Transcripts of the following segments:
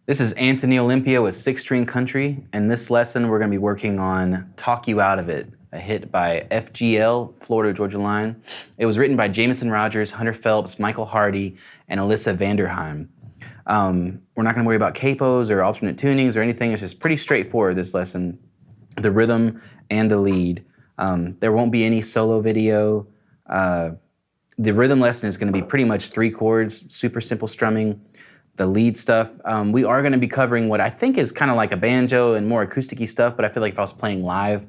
This is Anthony Olympia with Six String Country, and this lesson we're going to be working on Talk You Out of It, a hit by FGL, Florida Georgia Line. It was written by Jameson Rogers, Hunter Phelps, Michael Hardy, and Alyssa Vanderheim. We're not going to worry about capos or alternate tunings or anything. It's just pretty straightforward, this lesson. The rhythm and the lead. There won't be any solo video. The rhythm lesson is going to be pretty much 3 chords, super simple strumming. The lead stuff, we are going to be covering what I think is kind of like a banjo and more acoustic-y stuff, but I feel like if I was playing live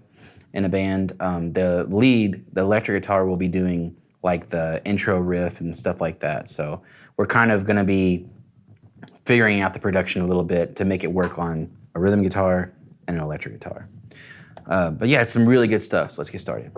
in a band, the lead, the electric guitar, will be doing like the intro riff and stuff like that. So we're kind of going to be figuring out the production a little bit to make it work on a rhythm guitar and an electric guitar. But yeah, it's some really good stuff, so let's get started.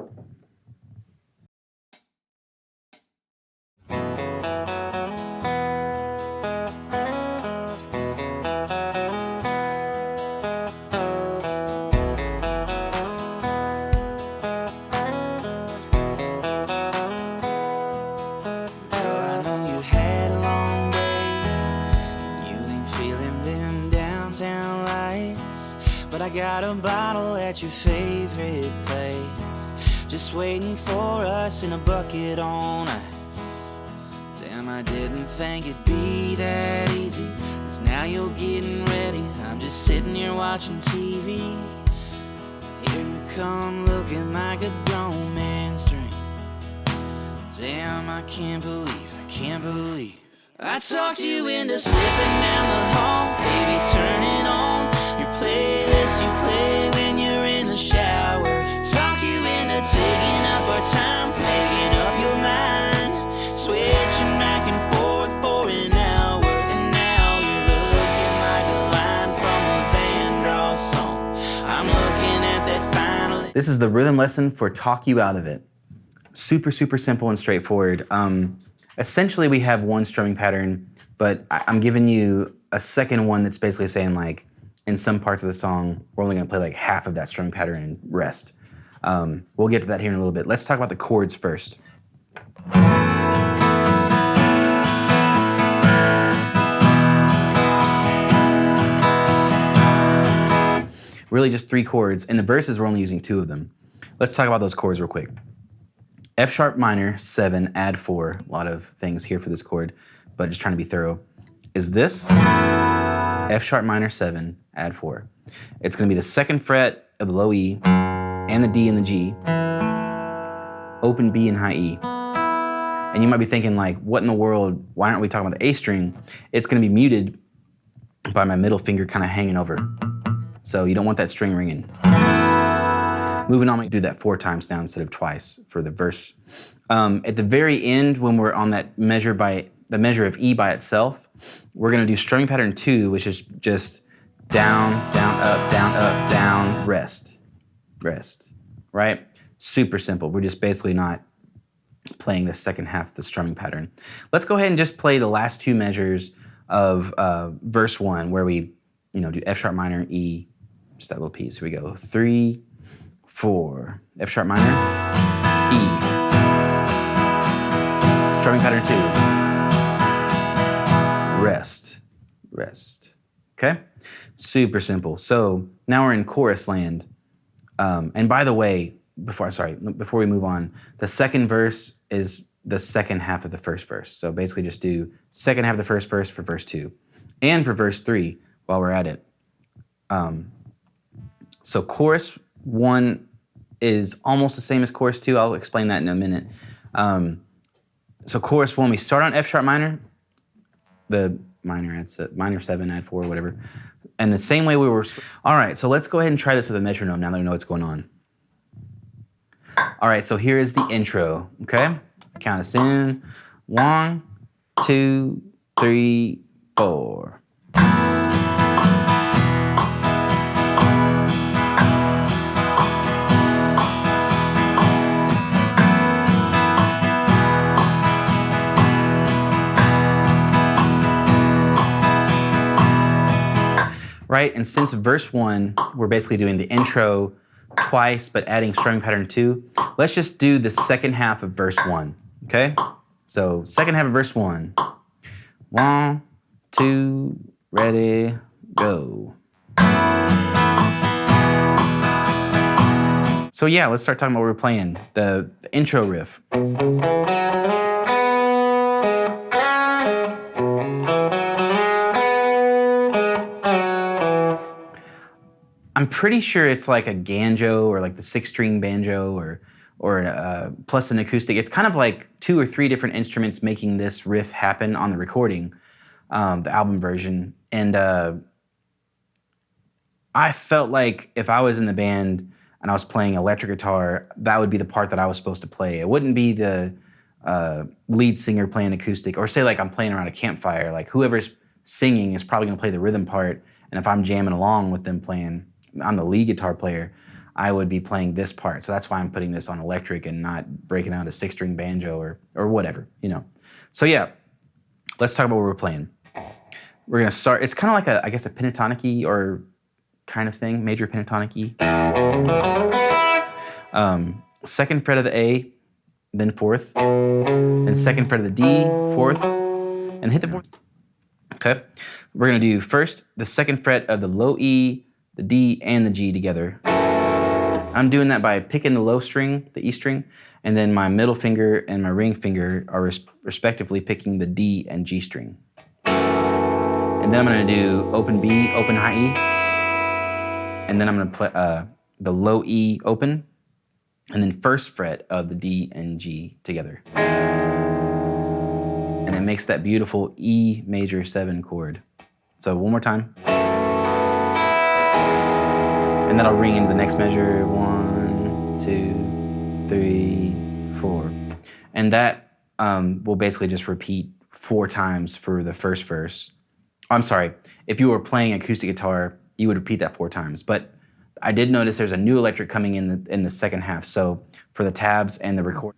I got a bottle at your favorite place, just waiting for us in a bucket on ice. Damn, I didn't think it'd be that easy, 'cause now you're getting ready. I'm just sitting here watching TV. Here you come looking like a grown man's dream. Damn, I can't believe I talked you into slipping down the hall. Baby, turn it on your playlist you play when you're in the shower. Talked you into taking up our time, making up your mind, switching back and forth for an hour. And now you're looking like a line from a Van Draw song. I'm looking at that final. This is the rhythm lesson for Talk You Out of It. Super, super simple and straightforward. Essentially, we have one strumming pattern, but I'm giving you a second one that's basically saying, like, in some parts of the song, we're only going to play like half of that strumming pattern and rest. We'll get to that here in a little bit. Let's talk about the chords first. Really just 3 chords. In the verses, we're only using 2 of them. Let's talk about those chords real quick. F sharp minor, 7, add 4. A lot of things here for this chord, but just trying to be thorough. Is this F sharp minor, 7, add 4. It's going to be the 2nd fret of the low E and the D and the G, open B and high E. And you might be thinking, like, what in the world? Why aren't we talking about the A string? It's going to be muted by my middle finger kind of hanging over. So you don't want that string ringing. Moving on, we do that 4 times now instead of twice for the verse. At the very end, when we're on that measure by the measure of E by itself, we're going to do strumming pattern 2, which is just down, down, down, rest, rest, right? Super simple. We're just basically not playing the second half of the strumming pattern. Let's go ahead and just play the last 2 measures of verse 1, where we, do F sharp minor, E, just that little piece. Here we go. 3, 4, F sharp minor, E, strumming pattern 2, rest, rest. Okay? Super simple. So now we're in chorus land. And by the way, before we move on, the second verse is the second half of the first verse. So basically just do second half of the first verse for verse 2 and for verse 3 while we're at it. So chorus 1 is almost the same as chorus 2. I'll explain that in a minute. So chorus 1, we start on F sharp minor, the minor 7, add 4, whatever. And the same way we were. All right, so let's go ahead and try this with a metronome now that we know what's going on. All right, so here is the intro, okay? Count us in. 1, 2, 3, 4. Right, and since verse 1, we're basically doing the intro twice, but adding strumming pattern 2. Let's just do the second half of verse 1, okay? So second half of verse 1. 1, 2, ready, go. So yeah, let's start talking about what we're playing. The intro riff. I'm pretty sure it's like a banjo or like the 6-string banjo or plus an acoustic. It's kind of like 2 or 3 different instruments making this riff happen on the recording, the album version. And I felt like if I was in the band and I was playing electric guitar, that would be the part that I was supposed to play. It wouldn't be the lead singer playing acoustic, or say like I'm playing around a campfire. Like whoever's singing is probably gonna play the rhythm part, and if I'm jamming along with them playing, I'm the lead guitar player, I would be playing this part. So that's why I'm putting this on electric and not breaking out a 6-string banjo or whatever, you know. So yeah, let's talk about what we're playing. We're gonna start, it's kind of like I guess a pentatonic-y or kind of thing, major pentatonic-y. 2nd fret of the A, then 4th, then 2nd fret of the D, 4th, and hit the 4th. Okay, we're gonna do first the 2nd fret of the low E, the D, and the G together. I'm doing that by picking the low string, the E string, and then my middle finger and my ring finger are respectively picking the D and G string. And then I'm gonna do open B, open high E, and then I'm gonna play the low E open, and then 1st fret of the D and G together. And it makes that beautiful E major 7 chord. So one more time. And then I'll ring into the next measure, 1, 2, 3, 4. And that will basically just repeat 4 times for the first verse. I'm sorry, if you were playing acoustic guitar, you would repeat that 4 times. But I did notice there's a new electric coming in the second half. So for the tabs and the record,